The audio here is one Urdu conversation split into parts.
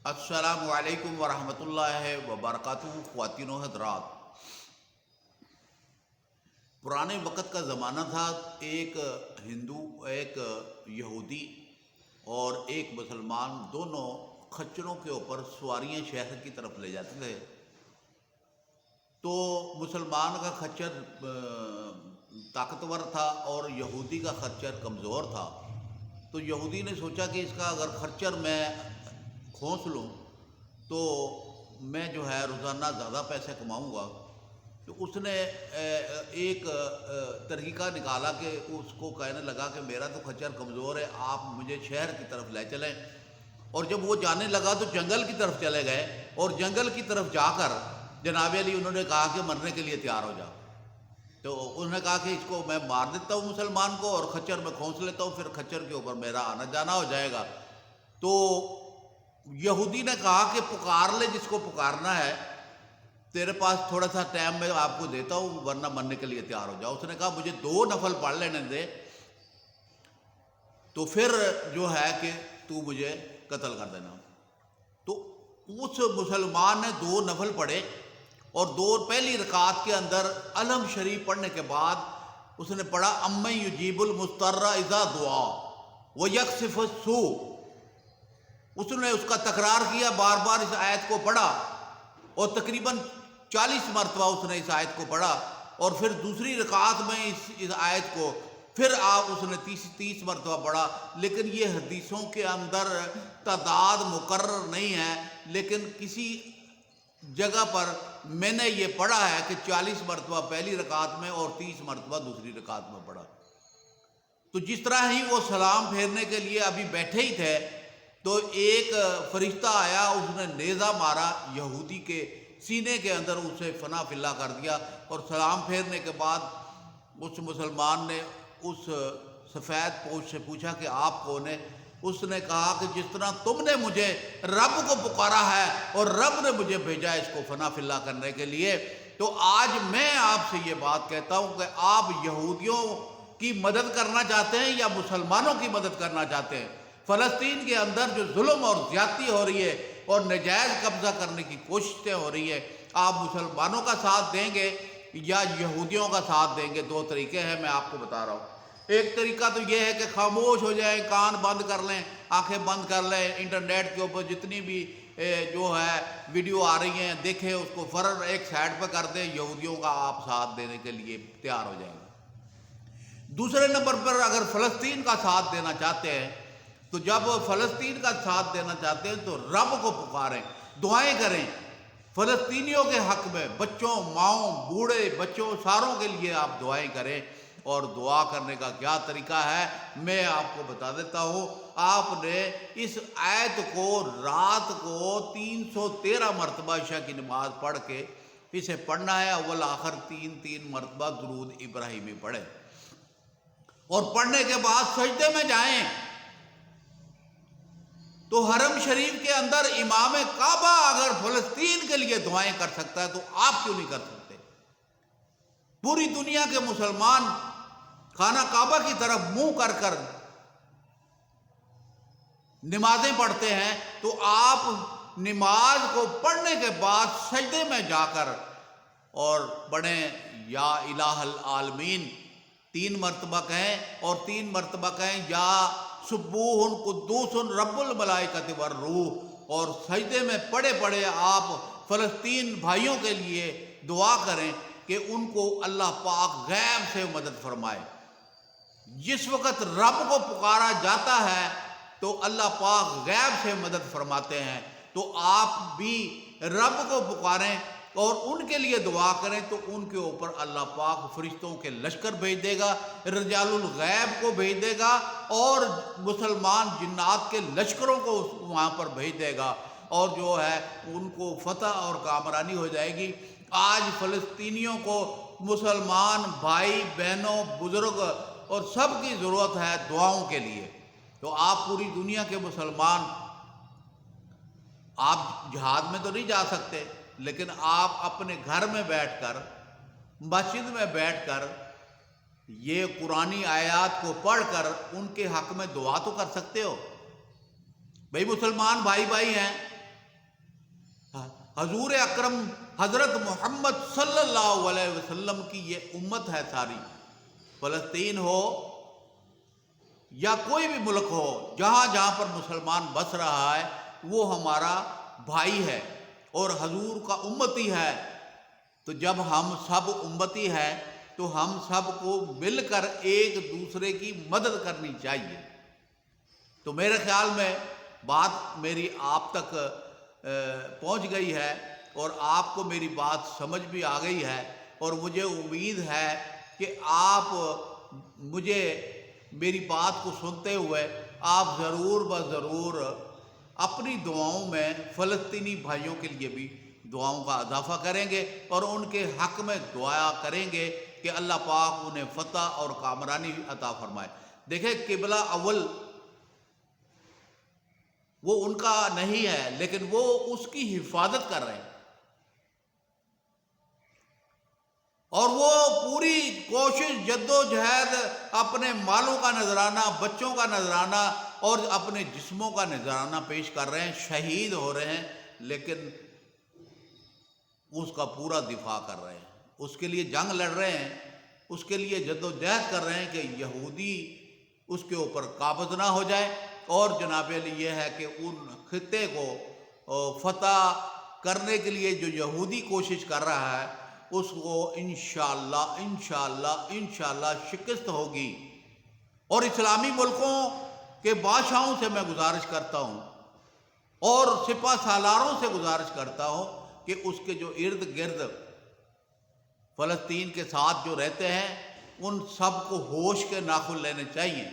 السلام علیکم ورحمۃ اللہ وبرکاتہ۔ خواتین و حضرات، پرانے وقت کا زمانہ تھا۔ ایک ہندو، ایک یہودی اور ایک مسلمان، دونوں کھچروں کے اوپر سواریاں شہر کی طرف لے جاتے تھے۔ تو مسلمان کا خچر طاقتور تھا اور یہودی کا خچر کمزور تھا۔ تو یہودی نے سوچا کہ اس کا اگر خچر میں کھونس لوں تو میں جو ہے روزانہ زیادہ پیسے کماؤں گا۔ تو اس نے ایک طریقہ نکالا کہ اس کو کہنے لگا کہ میرا تو خچر کمزور ہے، آپ مجھے شہر کی طرف لے چلیں۔ اور جب وہ جانے لگا تو جنگل کی طرف چلے گئے، اور جنگل کی طرف جا کر جناب علی انہوں نے کہا کہ مرنے کے لیے تیار ہو جا۔ تو انہوں نے کہا کہ اس کو میں مار دیتا ہوں مسلمان کو، اور خچر میں کھونس لیتا ہوں، پھر خچر کے اوپر میرا آنا جانا ہو جائے گا۔ تو یہودی نے کہا کہ پکار لے جس کو پکارنا ہے، تیرے پاس تھوڑا سا ٹائم میں آپ کو دیتا ہوں، ورنہ مرنے کے لیے تیار ہو جاؤ۔ اس نے کہا مجھے 2 نفل پڑھ لینے دے، تو پھر جو ہے کہ تو مجھے قتل کر دینا۔ تو اس مسلمان نے 2 نفل پڑھے، اور پہلی رکعت کے اندر علم شریف پڑھنے کے بعد اس نے پڑھا امن یجیب المضطر اذا دعا ویکشف السوء۔ اس نے اس کا تکرار کیا، بار بار اس آیت کو پڑھا، اور تقریباً 40 مرتبہ اس نے اس آیت کو پڑھا۔ اور پھر دوسری رکعت میں اس آیت کو پھر اس نے 30 مرتبہ پڑھا۔ لیکن یہ حدیثوں کے اندر تعداد مقرر نہیں ہے، لیکن کسی جگہ پر میں نے یہ پڑھا ہے کہ 40 مرتبہ پہلی رکعت میں اور 30 مرتبہ دوسری رکعت میں پڑھا۔ تو جس طرح ہی وہ سلام پھیرنے کے لیے ابھی بیٹھے ہی تھے، تو ایک فرشتہ آیا، اس نے نیزہ مارا یہودی کے سینے کے اندر، اسے فنا فلا کر دیا۔ اور سلام پھیرنے کے بعد اس مسلمان نے اس سفید پوش سے پوچھا کہ آپ کون ہیں؟ اس نے کہا کہ جس طرح تم نے مجھے رب کو پکارا ہے اور رب نے مجھے بھیجا اس کو فنا فلا کرنے کے لیے، تو آج میں آپ سے یہ بات کہتا ہوں کہ آپ یہودیوں کی مدد کرنا چاہتے ہیں یا مسلمانوں کی مدد کرنا چاہتے ہیں؟ فلسطین کے اندر جو ظلم اور زیادتی ہو رہی ہے اور ناجائز قبضہ کرنے کی کوششیں ہو رہی ہے، آپ مسلمانوں کا ساتھ دیں گے یا یہودیوں کا ساتھ دیں گے؟ 2 طریقے ہیں، میں آپ کو بتا رہا ہوں۔ ایک طریقہ تو یہ ہے کہ خاموش ہو جائیں، کان بند کر لیں، آنکھیں بند کر لیں، انٹرنیٹ کے اوپر جتنی بھی جو ہے ویڈیو آ رہی ہیں دیکھیں، اس کو فوراً ایک سائڈ پہ کر دیں، یہودیوں کا آپ ساتھ دینے کے لیے تیار ہو جائیں گے۔ دوسرے نمبر پر اگر فلسطین کا ساتھ دینا چاہتے ہیں، تو جب فلسطین کا ساتھ دینا چاہتے ہیں تو رب کو پکاریں، دعائیں کریں فلسطینیوں کے حق میں، بچوں، ماؤں، بوڑھے، بچوں، ساروں کے لیے آپ دعائیں کریں۔ اور دعا کرنے کا کیا طریقہ ہے میں آپ کو بتا دیتا ہوں۔ آپ نے اس آیت کو رات کو 313 مرتبہ عشاء کی نماز پڑھ کے اسے پڑھنا ہے، اول آخر 3 مرتبہ درود ابراہیمی پڑھیں، اور پڑھنے کے بعد سجدے میں جائیں۔ تو حرم شریف کے اندر امام کعبہ اگر فلسطین کے لیے دعائیں کر سکتا ہے تو آپ کیوں نہیں کر سکتے؟ پوری دنیا کے مسلمان خانہ کعبہ کی طرف منہ کر کر نمازیں پڑھتے ہیں، تو آپ نماز کو پڑھنے کے بعد سجدے میں جا کر اور پڑھیں یا الہ العالمین 3 مرتبہ کہیں، اور 3 مرتبہ کہیں یا سبوح قدوس رب الملائکۃ والروح، اور سجدے میں پڑے پڑے آپ فلسطین بھائیوں کے لیے دعا کریں کہ ان کو اللہ پاک غیب سے مدد فرمائے۔ جس وقت رب کو پکارا جاتا ہے تو اللہ پاک غیب سے مدد فرماتے ہیں۔ تو آپ بھی رب کو پکاریں اور ان کے لیے دعا کریں، تو ان کے اوپر اللہ پاک فرشتوں کے لشکر بھیج دے گا، رجال الغیب کو بھیج دے گا، اور مسلمان جنات کے لشکروں کو وہاں پر بھیج دے گا، اور جو ہے ان کو فتح اور کامرانی ہو جائے گی۔ آج فلسطینیوں کو مسلمان بھائی بہنوں، بزرگ اور سب کی ضرورت ہے دعاؤں کے لیے۔ تو آپ پوری دنیا کے مسلمان، آپ جہاد میں تو نہیں جا سکتے، لیکن آپ اپنے گھر میں بیٹھ کر، مسجد میں بیٹھ کر یہ قرآنی آیات کو پڑھ کر ان کے حق میں دعا تو کر سکتے ہو۔ بھائی مسلمان بھائی بھائی ہیں، حضور اکرم حضرت محمد صلی اللہ علیہ وسلم کی یہ امت ہے ساری، فلسطین ہو یا کوئی بھی ملک ہو، جہاں جہاں پر مسلمان بس رہا ہے وہ ہمارا بھائی ہے اور حضور کا امتی ہے۔ تو جب ہم سب امتی ہیں تو ہم سب کو مل کر ایک دوسرے کی مدد کرنی چاہیے۔ تو میرے خیال میں بات میری آپ تک پہنچ گئی ہے اور آپ کو میری بات سمجھ بھی آ گئی ہے، اور مجھے امید ہے کہ آپ مجھے میری بات کو سنتے ہوئے آپ ضرور ضرور اپنی دعاؤں میں فلسطینی بھائیوں کے لیے بھی دعاؤں کا اضافہ کریں گے اور ان کے حق میں دعا کریں گے کہ اللہ پاک انہیں فتح اور کامرانی عطا فرمائے۔ دیکھیں، قبلہ اول وہ ان کا نہیں ہے، لیکن وہ اس کی حفاظت کر رہے ہیں، اور وہ پوری کوشش جد و جہد اپنے مالوں کا نذرانہ، بچوں کا نذرانہ اور اپنے جسموں کا نذرانہ پیش کر رہے ہیں، شہید ہو رہے ہیں، لیکن اس کا پورا دفاع کر رہے ہیں، اس کے لیے جنگ لڑ رہے ہیں، اس کے لیے جد و جہد کر رہے ہیں کہ یہودی اس کے اوپر قابض نہ ہو جائے، اور جناب علی یہ ہے کہ ان خطے کو فتح کرنے کے لیے جو یہودی کوشش کر رہا ہے اس کو انشاءاللہ شکست ہوگی۔ اور اسلامی ملکوں کے بادشاہوں سے میں گزارش کرتا ہوں اور سپہ سالاروں سے گزارش کرتا ہوں کہ اس کے جو ارد گرد فلسطین کے ساتھ جو رہتے ہیں ان سب کو ہوش کے ناخن لینے چاہیے،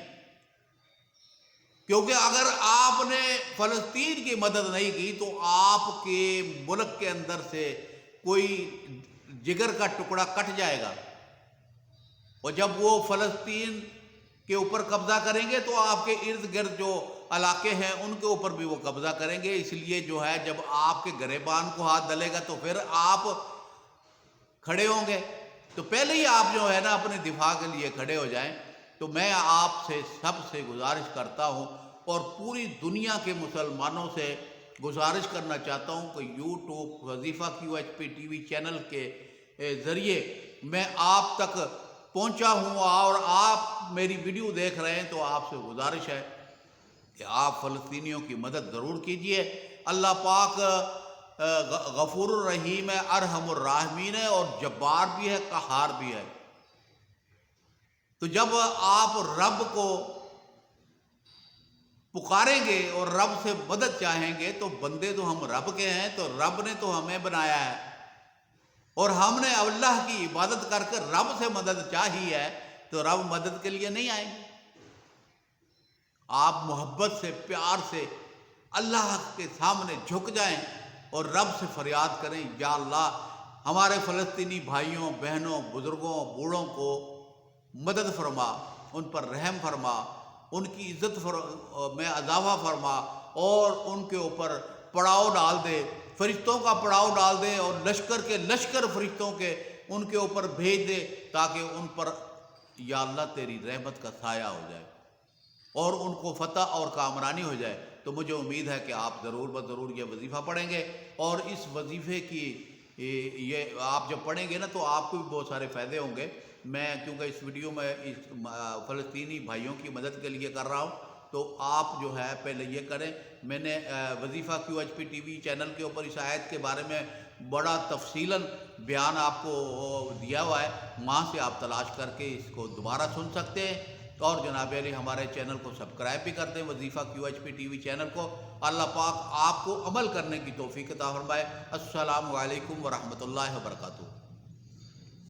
کیونکہ اگر آپ نے فلسطین کی مدد نہیں کی تو آپ کے ملک کے اندر سے کوئی جگر کا ٹکڑا کٹ جائے گا، اور جب وہ فلسطین کے اوپر قبضہ کریں گے تو آپ کے ارد گرد جو علاقے ہیں ان کے اوپر بھی وہ قبضہ کریں گے۔ اس لیے جو ہے جب آپ کے گریبان کو ہاتھ ڈلے گا تو پھر آپ کھڑے ہوں گے، تو پہلے ہی آپ جو ہے نا اپنے دفاع کے لیے کھڑے ہو جائیں۔ تو میں آپ سے سب سے گزارش کرتا ہوں اور پوری دنیا کے مسلمانوں سے گزارش کرنا چاہتا ہوں کہ یوٹیوب وظیفہ QHP TV چینل کے ذریعے میں آپ تک پہنچا ہوں اور آپ میری ویڈیو دیکھ رہے ہیں، تو آپ سے گزارش ہے کہ آپ فلسطینیوں کی مدد ضرور کیجئے۔ اللہ پاک غفور الرحیم ہے، ارحم الراحمین ہے، اور جبار بھی ہے، قہار بھی ہے۔ تو جب آپ رب کو پکاریں گے اور رب سے مدد چاہیں گے تو بندے تو ہم رب کے ہیں، تو رب نے تو ہمیں بنایا ہے اور ہم نے اللہ کی عبادت کر کے رب سے مدد چاہی ہے، تو رب مدد کے لیے نہیں آئیں گے۔ آپ محبت سے، پیار سے اللہ کے سامنے جھک جائیں اور رب سے فریاد کریں، یا اللہ ہمارے فلسطینی بھائیوں، بہنوں، بزرگوں، بوڑھوں کو مدد فرما، ان پر رحم فرما، ان کی عزت میں اضافہ فرما، اور ان کے اوپر پڑاؤ ڈال دے، فرشتوں کا پڑاؤ ڈال دے، اور لشکر کے لشکر فرشتوں کے ان کے اوپر بھیج دے، تاکہ ان پر یا اللہ تیری رحمت کا سایہ ہو جائے اور ان کو فتح اور کامرانی ہو جائے۔ تو مجھے امید ہے کہ آپ ضرور یہ وظیفہ پڑھیں گے، اور اس وظیفے کی یہ آپ جب پڑھیں گے نا تو آپ کو بھی بہت سارے فائدے ہوں گے۔ میں کیونکہ اس ویڈیو میں اس فلسطینی بھائیوں کی مدد کے لیے کر رہا ہوں، تو آپ جو ہے پہلے یہ کریں۔ میں نے وظیفہ QHP TV چینل کے اوپر اس آیت کے بارے میں بڑا تفصیلاً بیان آپ کو دیا ہوا ہے، وہاں سے آپ تلاش کر کے اس کو دوبارہ سن سکتے ہیں، اور جناب علی ہمارے چینل کو سبسکرائب بھی کر دیں، وظیفہ QHP TV چینل کو۔ اللہ پاک آپ کو عمل کرنے کی توفیق عطا فرمائے۔ السلام علیکم ورحمۃ اللہ وبرکاتہ۔